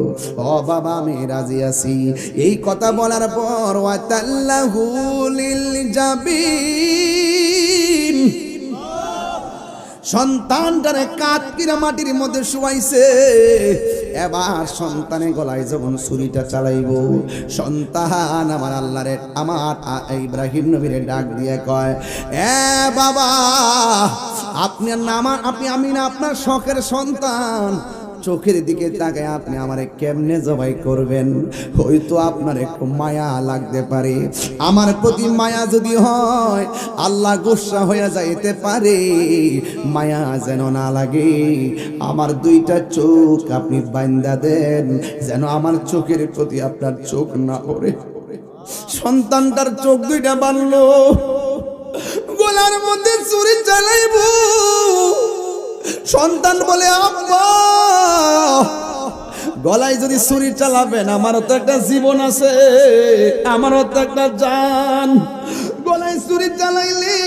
ও বাবা আমি রাজি আছি। এই কথা বলার পর ওয়াতাল্লাহু লিল জাবিন, সন্তানটারে কাঠ কিরা মাটির মধ্যে শুয়াইছে। এবার সন্তানের গলায় যখন ছুরিটা চালাইব, সন্তান আমার আল্লাহরে, আমার ইব্রাহিম নবীরে ডাক দিয়ে কয়, এ বাবা আপনি আমি না আপনার শখের সন্তান, চোখের দিকে তাকায় আপনি আমারে কেমনে জবাই করবেন? হয়তো আপনার একটু মায়া লাগতে পারে, আমার প্রতি মায়া যদি হয় আল্লাহ গুসা হয়ে যাইতে পারে, মায়া যেন না লাগে। আমার 2টা চোখ আপনি বান্দা দেন, যেন আমার চোখের প্রতি আপনার চোখ না পড়ে। সন্তানটার চোখ 2টা বানলো, গলার মধ্যে ছুরি চালাইব। সন্তান বলে, আব্বা গলায় যদি ছুরি চালাবেন, আমারও তো একটা জীবন আছে, আমারও তো একটা জান, গলায় ছুরি চালাইলে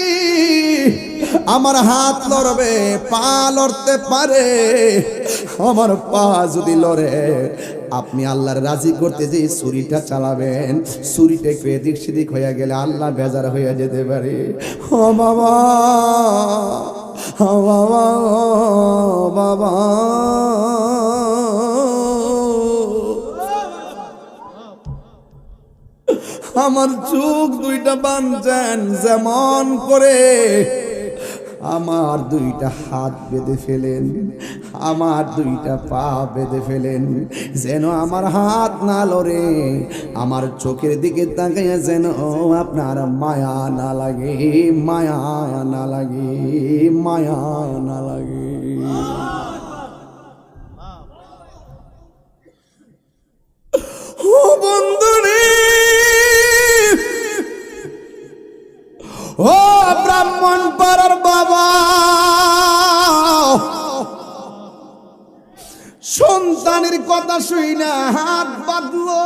আমার হাত লড়বে, পা লড়তে পারে, আমার পা যদি লড়ে আপনি আল্লাহর রাজি করতে যে ছুরিটা চালাবেন, ছুরিটা একটু এদিক সেদিক হয়ে গেলে আল্লাহ বেজার হয়ে যেতে পারে। ও বাবা, ও বাবা, ও বাবা, আমার চোখ 2টা বাঁধছেন যেমন করে, আমার 2টা হাত বেঁধে ফেলেন, আমার 2টা পা বেঁধে ফেলেন, যেন আমার হাত না লড়ে, আমার চোখের দিকে তাকাইয়া যেন আপনার মায়া না লাগে, মায়া না লাগে, মায়া না লাগে। ও বন্ধুরে, ও ব্রাহ্মণ পাড়ার বাবা, সন্তানের কথা শুই না হাত বাঁধলো,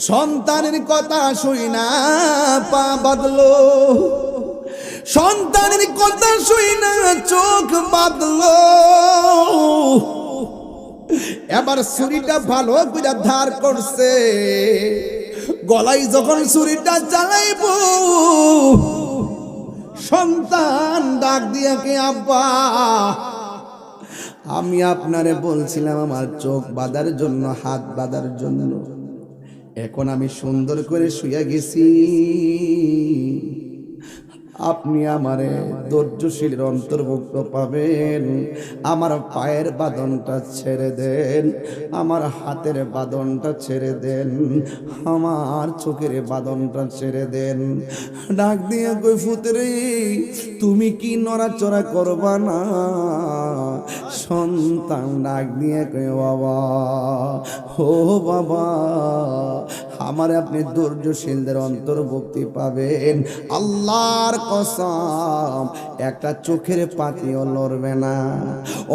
সন্তানের কথা শুই না পা বাঁধলো, সন্তানের কথা শুই না চোখ বাঁধলো। এবার ছুরিটা ভালো করে ধার করছে, গলায় যখন ছুরিটা চালাইব সন্তান ডাক দিয়া কে আব্বা, আমি আপনারে বলছিলাম আমার চোখ বাঁধার জন্য, হাত বাঁধার জন্য, এখন আমি সুন্দর করে শুয়ে গেছি, আপনি আমারে ধৈর্যশীলের অন্তর্ভুক্ত পাবেন। আমার পায়ের বাঁধনটা ছেড়ে দেন, আমার হাতের বাঁধনটা ছেড়ে দেন, আমার চোখের বাঁধনটা ছেড়ে দেন। ডাক দিয়ে কই ফুতরে তুমি কি নড়াচড়া করবা না? সন্তান ডাক দিয়ে কই বাবা, ও বাবা, আমারে আপনি ধৈর্যশীলদের অন্তর্ভুক্তি পাবেন। আল্লাহর কসম একটা চোখের পাতিও লড়বে না।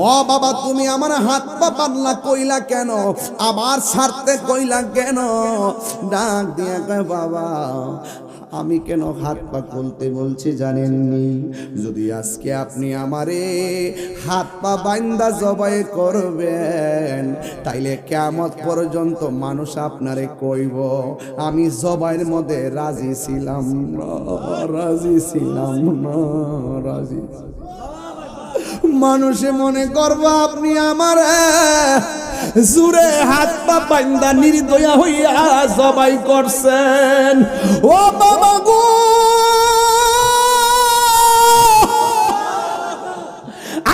ও বাবা তুমি আমার হাত পা বাঁধলা কইলা কেন, আবার ছাড়তে কইলা কেন? ডাক দিয়ে কয় বাবা আমি কেন হাত পা খুলতে বলছি জানেননি? যদি আজকে আপনি আমারে হাত পা বান্দা জবাই করবেন, তাইলে কিয়ামত পর্যন্ত মানুষ আপনারে কইব আমি জবাইয়ের মধ্যে রাজি ছিলাম না, রাজি ছিলাম না, রাজি। মানুষে মনে করবো আপনি আমার জুরে হাত পা বান্দা নির্দয়া হইয়া জবাই করছেন। ও বাবা গো,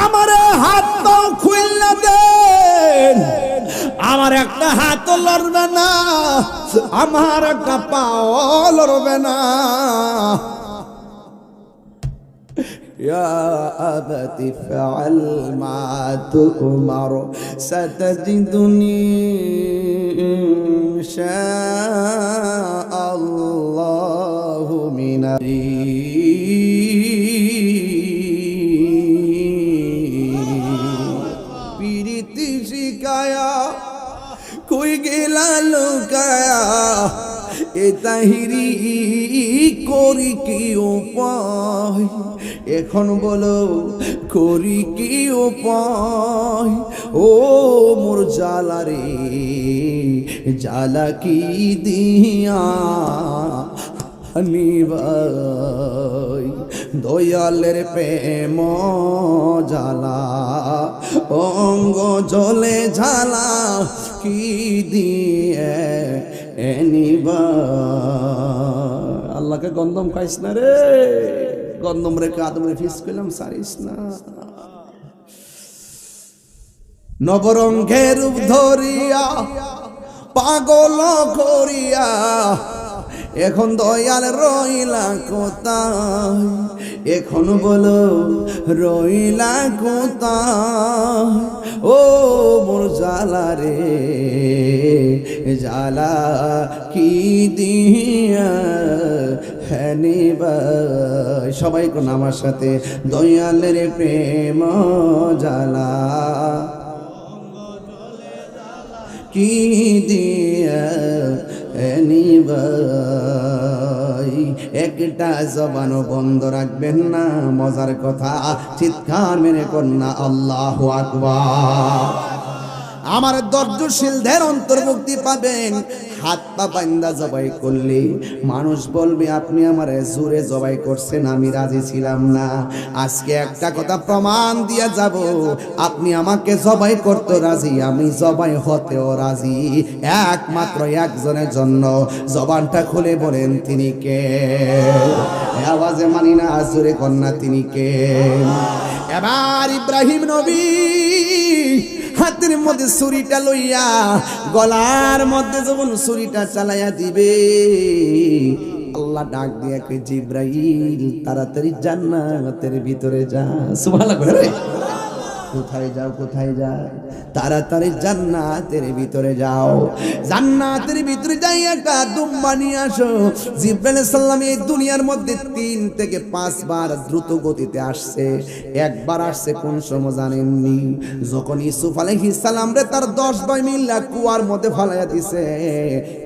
আমার হাত পা খুইলা দেন, আমার একটা হাত লড়বে না, আমার একটা পাও লড়বে না। يا أبت افعل ما تؤمر ستجدني إن شاء الله من প্রীতি শিখায়া কই গেলা লুকায়া, এ তাহিরি করি কি উপায়, এখন বলো করি কি উপায়? ও মোর জালা রে জালা কি দিয়া নিবাই, দয়ালের প্রেম জালা অঙ্গ জলে ঝালা কি দিয়ে এনিবা। আল্লাহকে গন্ধম খাইস না রে, গন্ধম রেখে আদম রে ফিস করলাম সারিস না। নবরঙ্গের রূপ ধরিয়া পাগল করিয়া এখন দয়াল রইলা কোথায়, এখন বলো রইলা কোথায়? ও মোর জালা রে জালা কি দিয়া হ্যানিবাই। সবাই কোন আমার সাথে দয়ালের প্রেম জালা কি দিয়া নিবাই। একটা জবানও বন্ধ রাখবেন না, মজার কথা চিৎকার মেরে কন্যা আল্লাহু আকবার। আমার ধৈর্যশীলদের অন্তর্ভুক্তি পাবেন। হাত পা বান্দা জবাই করলে মানুষ বলবে আপনি আমারে জোরে জবাই করছেন, আমি রাজি ছিলাম না। আজকে একটা কথা প্রমাণ দিয়া যাব, আপনি আমাকে জবাই করতে রাজি, আমি জবাই হতেও রাজি, একমাত্র একজনের জন্য। জবানটা খুলে বলেন তিনি কে? আওয়াজে মানি না, জোরে কন্যা তিনি কে? এবার ইব্রাহিম নবী হাতের মধ্যে ছুরিটা লইয়া গলার মধ্যে যখন ছুরিটা চালাইয়া দিবে, আল্লাহ ডাক দিয়া কই জিব্রাইল তাড়াতাড়ি জান্নাতের ভিতরে যা। সুবহানাল্লাহ রে, কোথায় যাও, কোথায় যাও? তাড়াতাড়ি জান্নাতের ভিতরে যাও। জান্নাতের ভিতরে যাই একটা দুম্বা নিয়ে আসো। জিব্রাইল আলাইহিস সালাম এই দুনিয়ার মধ্যে 3 থেকে 5 বার দ্রুত গতিতে আসছে। একবার আসছে কোন সময় জানেননি? যখন ইউসুফ আলাইহিস সালাম রে তার 10 ভাই মিল্লা কুয়ার মধ্যে ফালাইয়া দিছে,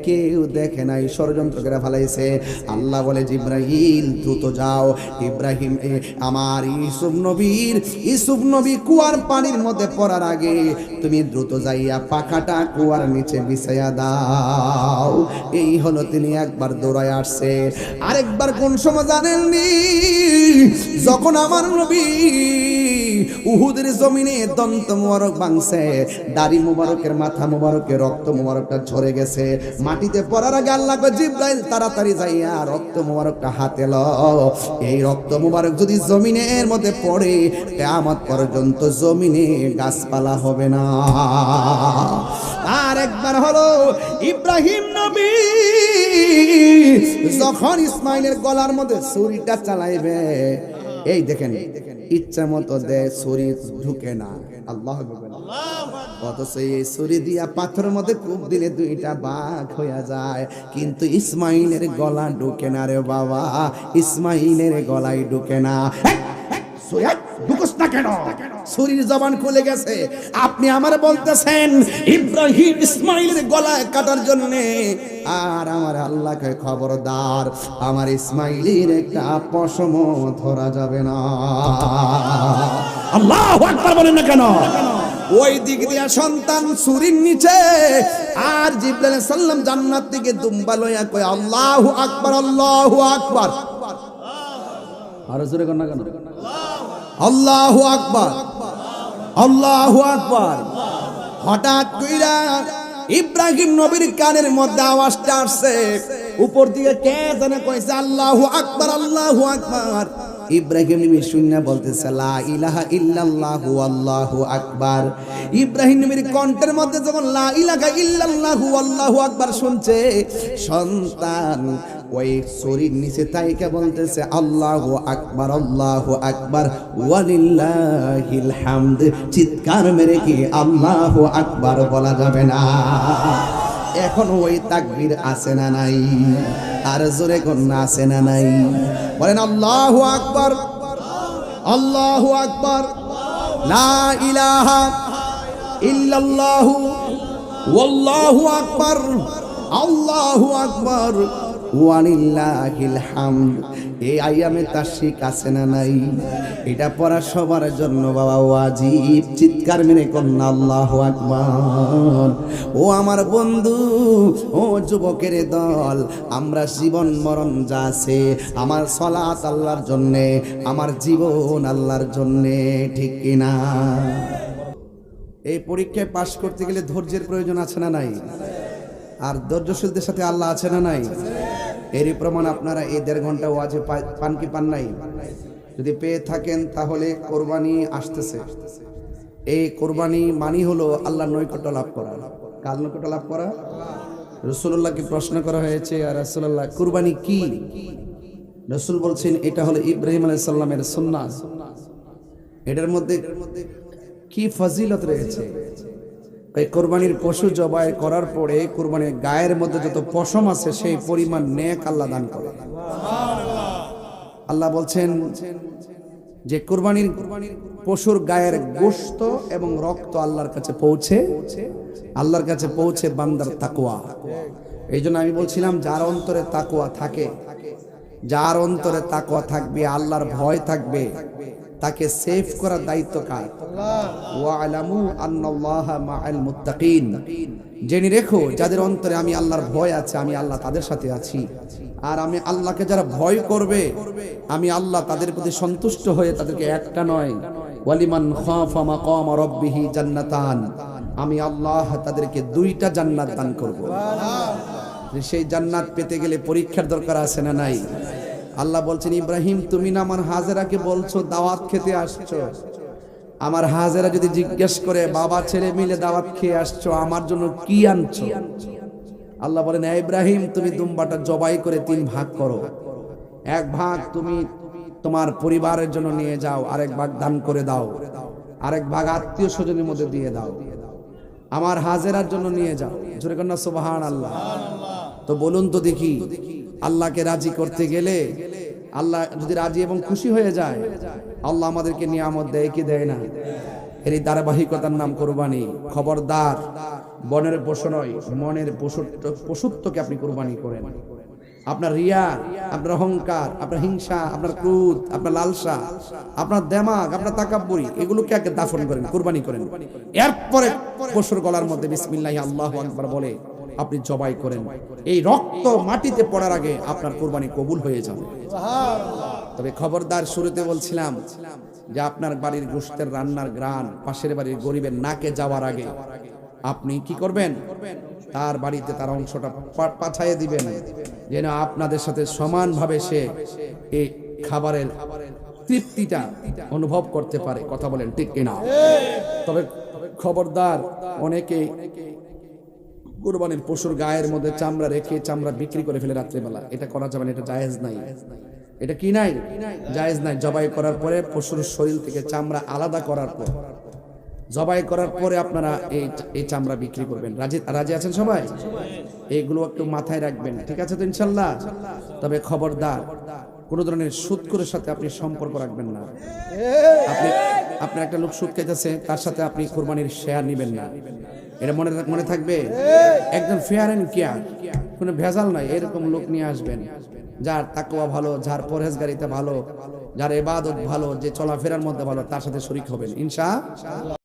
কেউ দেখে নাই, ষড়যন্ত্র করে ফেলাইছে। আল্লাহ বলে জিব্রাইল দ্রুত যাও, ইব্রাহিম আমার ইউসুফ নবী কুয়ার পানির মধ্যে পড়ার আগে তুমি দ্রুত যাইয়া পাখাটা কুয়ার নিচে বিছাইয়া দাও। এই হলো তিনি একবার দৌড়ায় আসছে। আরেকবার কোন সময় জানেননি? যখন আমার নবী উহুদের জমিনে দন্ত মোবারক ভাঙছে, দাড়ি মোবারকের মাথা মোবারকের রক্ত মোবারকটা ঝরে গেছে, মাটিতে পড়ার আগে আল্লাহ কয় জিব্রাইল তাড়াতাড়ি যাইয়া রক্ত মোবারকটা হাতে লও। এই রক্ত মোবারক যদি জমিনের মধ্যে পড়ে কিয়ামত পর্যন্ত জমিনে গাছপালা হবে না। আর একবার হলো ইব্রাহিম নবী যখন ইসমাইলের গলার মধ্যে ছুরিটা চালাইবে, এই দেখেন ইচ্ছা মতো দেয়, ছুরি ঢুকে না। আল্লাহ অথচ এই ছুরি দিয়া পাথরের মধ্যে কূপ দিলে দুইটা ভাগ হয়ে যায়, কিন্তু ইসমাইলের গলা ঢুকে না রে বাবা, ইসমাইলের গলায় ঢুকে না। ছুরির জবান খুলে গেছে। আপনি আমার বলতেছেন ইব্রাহিম ইসমাইলের গলায় কাটার জন্য, আর আমার আল্লাহকে খবরদার, আমার ইসমাইলের একটা পশম ধরা যাবে না। আল্লাহু আকবার বলেন না কেন? ওই দিক দিয়া সন্তান ছুরির নিচে, আর জিবরাইল আলাইহিস সালাম জান্নাত থেকে দুম্বা লইয়া কয় আল্লাহু আকবার, আল্লাহু আকবার। আর জোরে কর না কেন? আল্লাহু আকবার, আল্লাহু আকবার। হঠাৎ কইরা ইব্রাহিম নবীর কানের মধ্যে আওয়াজটা আসছে, উপর দিকে কে জানে কইছে আল্লাহু আকবার, আল্লাহু আকবার। ইব্রাহিম নবী শুনে বলতেছে লা ইলাহা ইল্লাল্লাহু আল্লাহু আকবার। ইব্রাহিম নবীর কণ্ঠের মধ্যে যখন লা ইলাহা ইল্লাল্লাহু আল্লাহু আকবার শুনছে, সন্তান ওই ছুরির নিচে তাইকা বলতেছে আল্লাহু আকবার, আল্লাহু আকবার ওয়ালিল্লাহিল হামদ। চিৎকার মেরে কি আল্লাহু আকবার বলা যাবে না? এখন ওই তাকবীর আছে না নাই? আর জোরে কোন আছে না নাই? বলেন আল্লাহু আকবার, আল্লাহু আকবার, লা ইলাহা ইল্লাল্লাহু ওয়াল্লাহু আকবার, আল্লাহু আকবার ওয়ালিল্লাহিল হামদ। এই আয়ামে তাশরিক আছে না নাই? এটা পড়া সবার জন্য বাবা ওয়াজিব। চিৎকার মেরে কোন আল্লাহু আকবার। ও আমার বন্ধু, ও যুবকের দল, আমরা জীবন মরণ যা আছে, আমার সালাত আল্লাহর জন্যে, আমার জীবন আল্লাহর জন্যে, ঠিক কিনা? এই পরীক্ষায় পাশ করতে গেলে ধৈর্যের প্রয়োজন আছে না নাই? আর ধৈর্যশীলদের সাথে আল্লাহ আছে না নাই? এরই প্রমাণ আপনারা এই 1.5 ঘন্টা ওয়াজে পান কি পান নাই? যদি পেয়ে থাকেন তাহলে কোরবানি আসতেছে। এই কোরবানি মানি হলো আল্লাহর নৈকট্য লাভ করা। কার নৈকট্য লাভ করা? রাসূলুল্লাহকে প্রশ্ন করা হয়েছে, আর রাসূলুল্লাহ কোরবানি কি? রাসূল বলছেন এটা হলো ইব্রাহিম আলাইহিস সালামের সুন্নাহ। এটার মধ্যে কি ফজিলত রয়েছে? এই কোরবানির পশু জবাই করার পরে কোরবানির গায়ের মধ্যে যত পশম আছে সেই পরিমাণ নেক আল্লাহ দান করে। আল্লাহ বলছেন যে কোরবানির পশুর গায়ের গোশত এবং রক্ত আল্লাহর কাছে পৌঁছে বান্দার তাকওয়া। এই জন্য আমি বলছিলাম যার অন্তরে তাকওয়া থাকে, যার অন্তরে তাকওয়া থাকবে, আল্লাহর ভয় থাকবে, তাকে সেভ করার দায়িত্ব কার? ওয়ালামু আন্নাল্লাহা মাআল মুত্তাকিন। জেনে রেখো যাদের অন্তরে আমি আল্লাহর ভয় আছে, আমি আল্লাহ তাদের সাথে আছি। আর আমি আল্লাহকে যারা ভয় করবে, আমি আল্লাহ তাদের প্রতি সন্তুষ্ট হয়ে তাদেরকে একটা নয়, ওয়ালিমান খাফা মাকাম রাব্বিহি জান্নাতান, আমি আল্লাহ তাদেরকে 2টা জান্নাত দান করব। সেই জান্নাত পেতে গেলে পরীক্ষার দরকার আছে না নাই? আল্লাহ বলছেন ইব্রাহিম তুমি না আমার হাজেরাকে বলছো দাওয়াত খেতে আসছো, আমার হাজেরা যদি জিজ্ঞেস করে বাবা ছেলে মিলে দাওয়াত খেয়ে আসছো, আমার জন্য কি আনছো? আল্লাহ বলেন ইব্রাহিম তুমি দুম্বাটা জবাই করে 3 ভাগ করো, 1 ভাগ তুমি তোমার পরিবারের জন্য নিয়ে যাও, আরেক ভাগ দান করে দাও, আরেক ভাগ আত্মীয় স্বজনের মধ্যে দিয়ে দাও, আমার হাজেরার জন্য নিয়ে যাও। জোরে কন্যা সুবহানাল্লাহ। তো বলুন তো দেখি, আল্লাহকে রাজি করতে গেলে আল্লাহ যদি রাজি এবং খুশি হয়ে যায়, আল্লাহ আমাদেরকে নিয়ামত দেয় কি দেয় না? এরই ধারাবাহিকতার নাম কোরবানি। খবরদার বনের পশু নয়, মনের পশুত্বকে আপনি কুরবানি করেন। আপনার রিয়া, আপনার অহংকার, আপনার হিংসা, আপনার ক্রোধ, আপনার লালসা, আপনার দেমাগ, আপনার তাকাব্বুরি, এগুলোকে আগে দাফন করেন, কুরবানি করেন। এরপরে পশুর গলার মধ্যে বিসমিল্লাহি আল্লাহু আকবার বলে আপনি জবাই করেন। এই রক্ত মাটিতে পড়ার আগে আপনার কুরবানি কবুল হয়ে যাবে। তবে খবরদার, শুরুতে বলছিলাম যে আপনার বাড়ির গোশতের রান্নার গ্রান পাশের বাড়ির গরিবের নাকে যাওয়ার আগে আপনি কি করবেন? তার বাড়িতে তার অংশটা পাঠিয়ে দিবেন, যেন আপনাদের সাথে সমানভাবে সে এই খাবারের তৃপ্তিটা অনুভব করতে পারে। কথা বলেন ঠিক কিনা? তবে খবরদার, অনেকে কুরবানির পশুর গায়ের মধ্যে চামড়া রেখে চামড়া বিক্রি করে ফেলে রাত্রিবেলা। এটা করা যাবে না, এটা জায়েজ নাই। এটা কি নাই? জায়েজ নাই। জবাই করার পরে পশুর শরীর থেকে চামড়া আলাদা করার পর, জবাই করার পরে আপনারা এই চামড়া বিক্রি করবেন। রাজি আছেন সবাই? এইগুলো একটু মাথায় রাখবেন, ঠিক আছে তো ইনশাল্লাহ? তবে খবরদার, কোন ধরনের সুদখোরের সাথে আপনি সম্পর্ক রাখবেন না। আপনি একটা লোক সুদ খাইতেছে, তার সাথে আপনি কুরবানির শেয়ার নেবেন না। এটা মনে থাকবে। একদম ফেয়ার এন্ড কেয়ার, কোনো ভেজাল নাই, এরকম লোক নিয়ে আসবেন, যার তাকওয়া ভালো, যার পরহেজগারিতা ভালো, যার ইবাদত ভালো, যে চলাফেরার মধ্যে ভালো, তার সাথে শরীক হবেন ইনশাআল্লাহ।